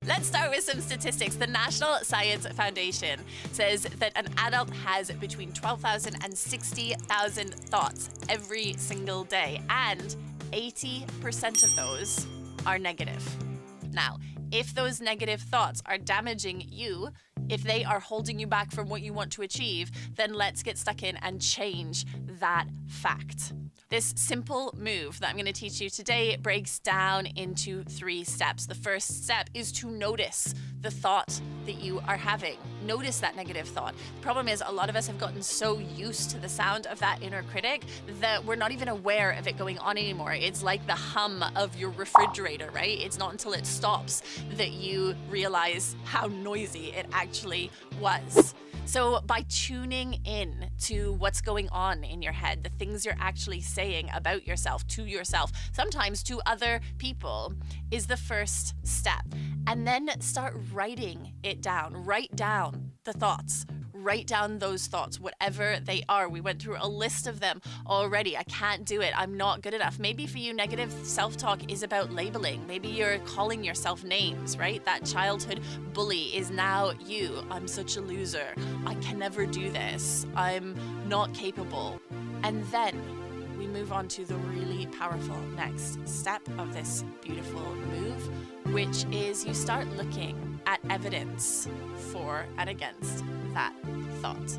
Let's start with some statistics. The National Science Foundation says that an adult has between 12,000 and 60,000 thoughts every single day, and 80% of those are negative. Now, if those negative thoughts are damaging you, if they are holding you back from what you want to achieve, then let's get stuck in and change that fact. This simple move that I'm going to teach you today breaks down into 3 steps. The first step is to notice the thought that you are having. Notice that negative thought. The problem is a lot of us have gotten so used to the sound of that inner critic that we're not even aware of it going on anymore. It's like the hum of your refrigerator, right? It's not until it stops that you realize how noisy it actually was. So by tuning in to what's going on in your head, the things you're actually saying about yourself, to yourself, sometimes to other people, is the first step. And then start writing it down. Write down the thoughts. Write down those thoughts, whatever they are. We went through a list of them already. I can't do it. I'm not good enough. Maybe for you, negative self-talk is about labeling. Maybe you're calling yourself names, right? That childhood bully is now you. I'm such a loser. I can never do this. I'm not capable. And then we move on to the really powerful next step of this beautiful move, which is you start looking at evidence for and against that thought.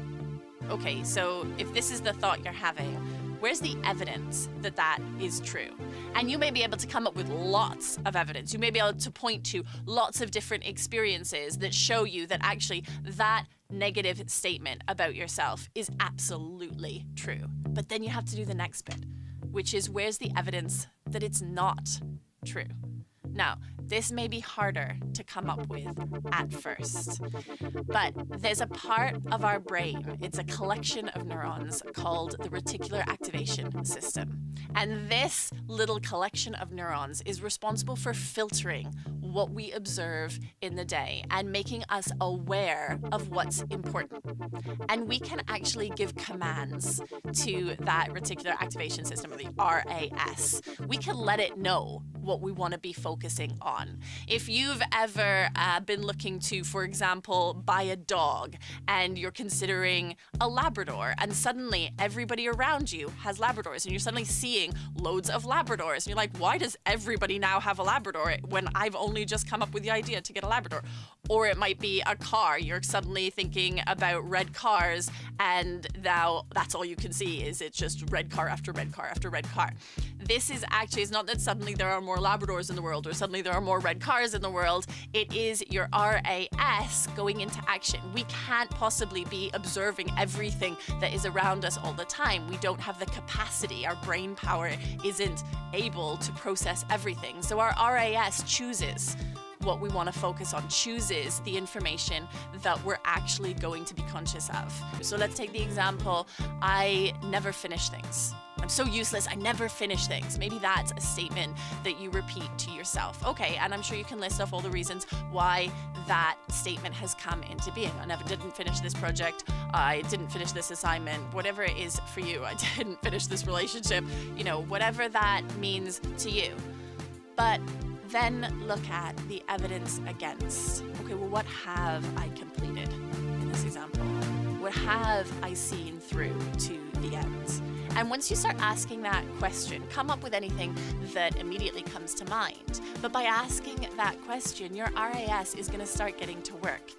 Okay, so if this is the thought you're having, where's the evidence that that is true? And you may be able to come up with lots of evidence. You may be able to point to lots of different experiences that show you that actually that negative statement about yourself is absolutely true. But then you have to do the next bit, which is where's the evidence that it's not true? Now, this may be harder to come up with at first, but there's a part of our brain, it's a collection of neurons called the reticular activation system. And this little collection of neurons is responsible for filtering what we observe in the day and making us aware of what's important. And we can actually give commands to that reticular activation system, or the RAS. We can let it know what we want to be focusing on. If you've ever been looking to, for example, buy a dog and you're considering a Labrador, and suddenly everybody around you has Labradors, and you're suddenly seeing loads of Labradors, and you're like, why does everybody now have a Labrador when I've only just come up with the idea to get a Labrador? Or it might be a car. You're suddenly thinking about red cars, and now that's all you can see is it's just red car after red car after red car. This is actually, it's not that suddenly there are more Labradors in the world or suddenly there are more red cars in the world. It is your RAS going into action. We can't possibly be observing everything that is around us all the time. We don't have the capacity. Our brain power isn't able to process everything. So our RAS chooses what we want to focus on, chooses the information that we're actually going to be conscious of. So let's take the example, I never finish things. I'm so useless, I never finish things. Maybe that's a statement that you repeat to yourself. Okay, and I'm sure you can list off all the reasons why that statement has come into being. I didn't finish this project, I didn't finish this assignment, whatever it is for you. I didn't finish this relationship, whatever that means to you. But then look at the evidence against. Okay, well, what have I completed in this example? What have I seen through to the end? And once you start asking that question, come up with anything that immediately comes to mind. But by asking that question, your RAS is going to start getting to work.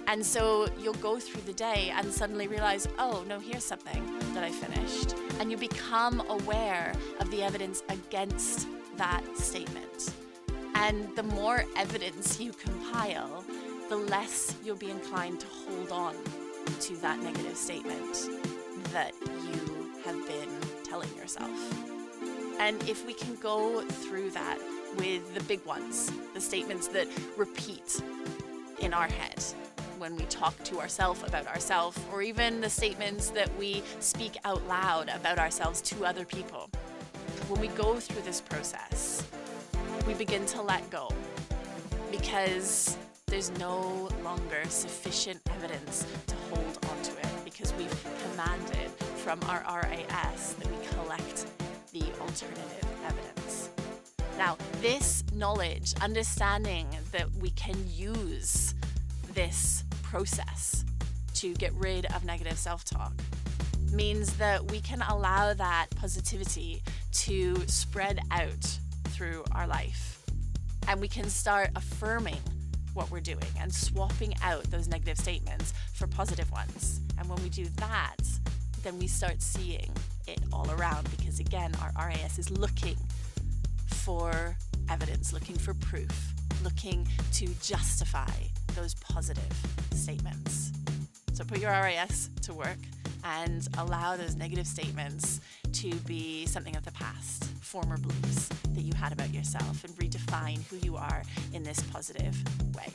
And so you'll go through the day and suddenly realize, oh, no, here's something that I finished. And you become aware of the evidence against that statement. And the more evidence you compile, the less you'll be inclined to hold on to that negative statement that you have been telling yourself. And if we can go through that with the big ones, the statements that repeat in our head when we talk to ourselves about ourselves, or even the statements that we speak out loud about ourselves to other people, when we go through this process, we begin to let go because there's no longer sufficient evidence to hold onto it, because we've commanded from our RAS that we collect the alternative evidence. Now, this knowledge, understanding that we can use this process to get rid of negative self-talk, means that we can allow that positivity to spread out through our life. And we can start affirming what we're doing and swapping out those negative statements for positive ones. And when we do that, then we start seeing it all around, because again, our RAS is looking for evidence, looking for proof, looking to justify those positive statements. So put your RAS to work and allow those negative statements to be something of the past, former beliefs that you had about yourself, and redefine who you are in this positive way.